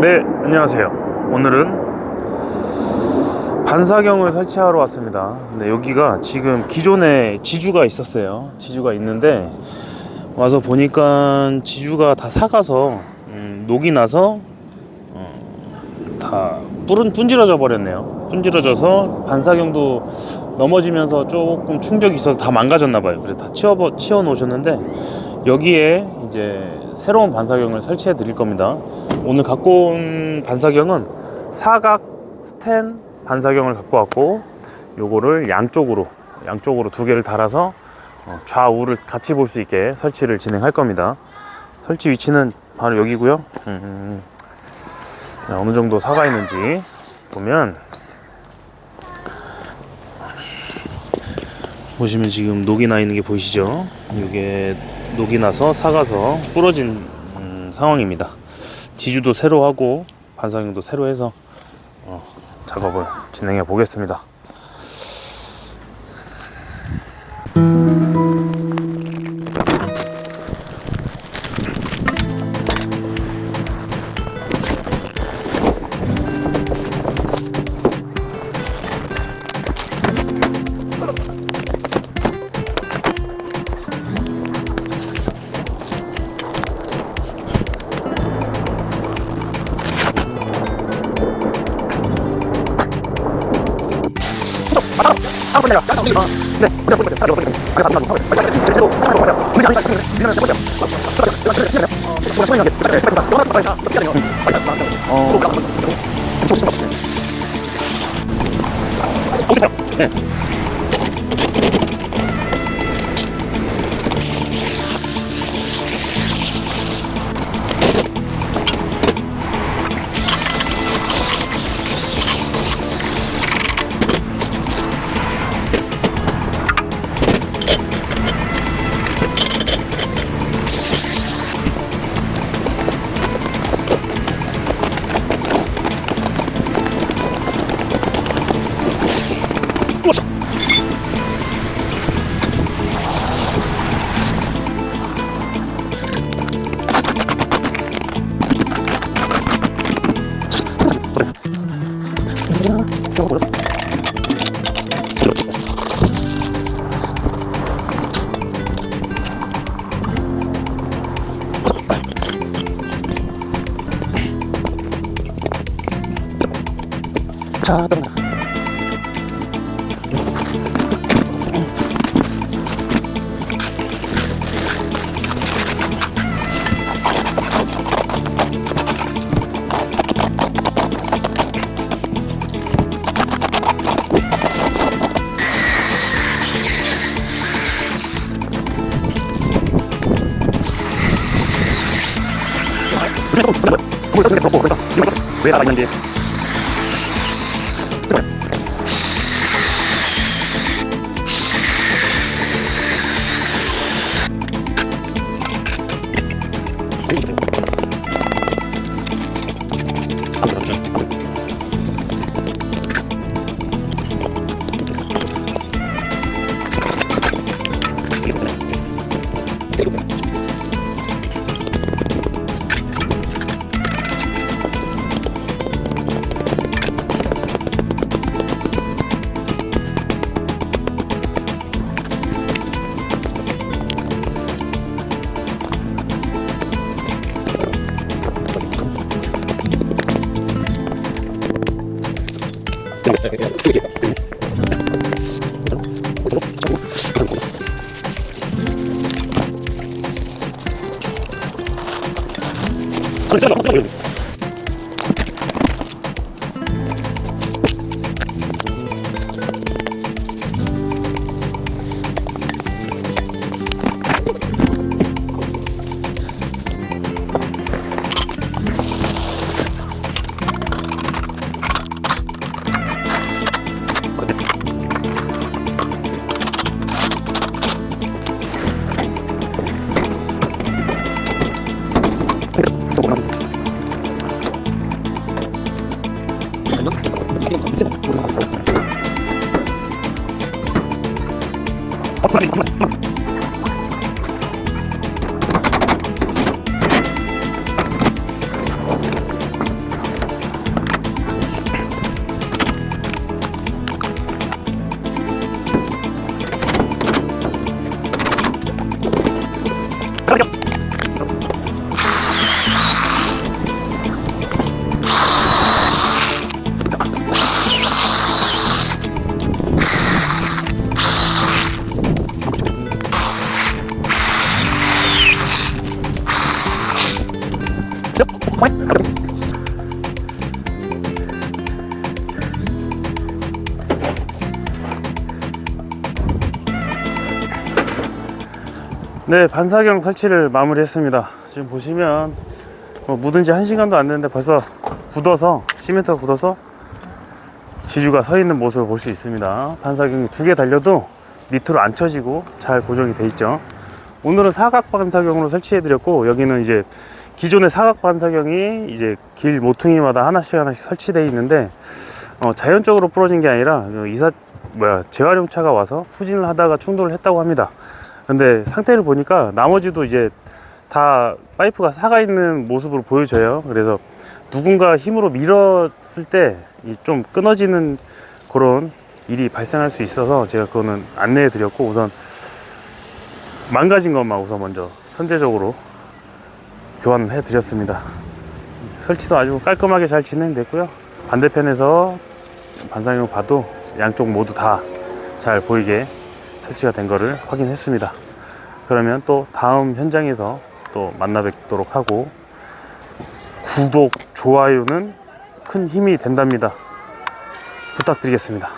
네, 안녕하세요. 오늘은 반사경을 설치하러 왔습니다. 근데 여기가 지금 기존에 지주가 있었어요. 지주가 있는데 와서 보니까 지주가 다 삭아서 녹이 나서 다 뿔은 분질러져 버렸네요. 분질러져서 반사경도 넘어지면서 조금 충격이 있어서 다 망가졌나 봐요. 그래서 다 치워 놓으셨는데 여기에 이제 새로운 반사경을 설치해 드릴 겁니다. 오늘 갖고 온 반사경은 사각 스텐 반사경을 갖고 왔고, 요거를 양쪽으로 두 개를 달아서 좌우를 같이 볼 수 있게 설치를 진행할 겁니다. 설치 위치는 바로 여기고요. 어느 정도 사가 있는지 보면, 보시면 지금 녹이 나 있는 게 보이시죠? 이게 녹이 나서 삭아서 부러진 상황입니다. 지주도 새로 하고 반사경도 새로 해서 작업을 진행해 보겠습니다. 자, 떠나. 왜 나가 있는지. 네, 반사경 설치를 마무리했습니다. 지금 보시면 묻은 지 1시간도 안 됐는데 벌써 굳어서, 시멘트가 굳어서 지주가 서 있는 모습을 볼 수 있습니다. 반사경이 2개 달려도 밑으로 안 쳐지고 잘 고정이 돼 있죠. 오늘은 사각 반사경으로 설치해 드렸고, 여기는 이제 기존의 사각 반사경이 이제 길 모퉁이마다 하나씩 설치되어 있는데 자연적으로 부러진 게 아니라 재활용차가 와서 후진을 하다가 충돌을 했다고 합니다. 근데 상태를 보니까 나머지도 이제 다 파이프가 사가 있는 모습으로 보여져요. 그래서 누군가 힘으로 밀었을 때 좀 끊어지는 그런 일이 발생할 수 있어서 제가 그거는 안내해 드렸고, 우선 망가진 것만 우선 먼저 선제적으로 교환을 해 드렸습니다. 설치도 아주 깔끔하게 잘 진행됐고요. 반대편에서 반사경 봐도 양쪽 모두 다 잘 보이게 설치가 된 거를 확인했습니다. 그러면 또 다음 현장에서 또 만나 뵙도록 하고, 구독, 좋아요는 큰 힘이 된답니다. 부탁드리겠습니다.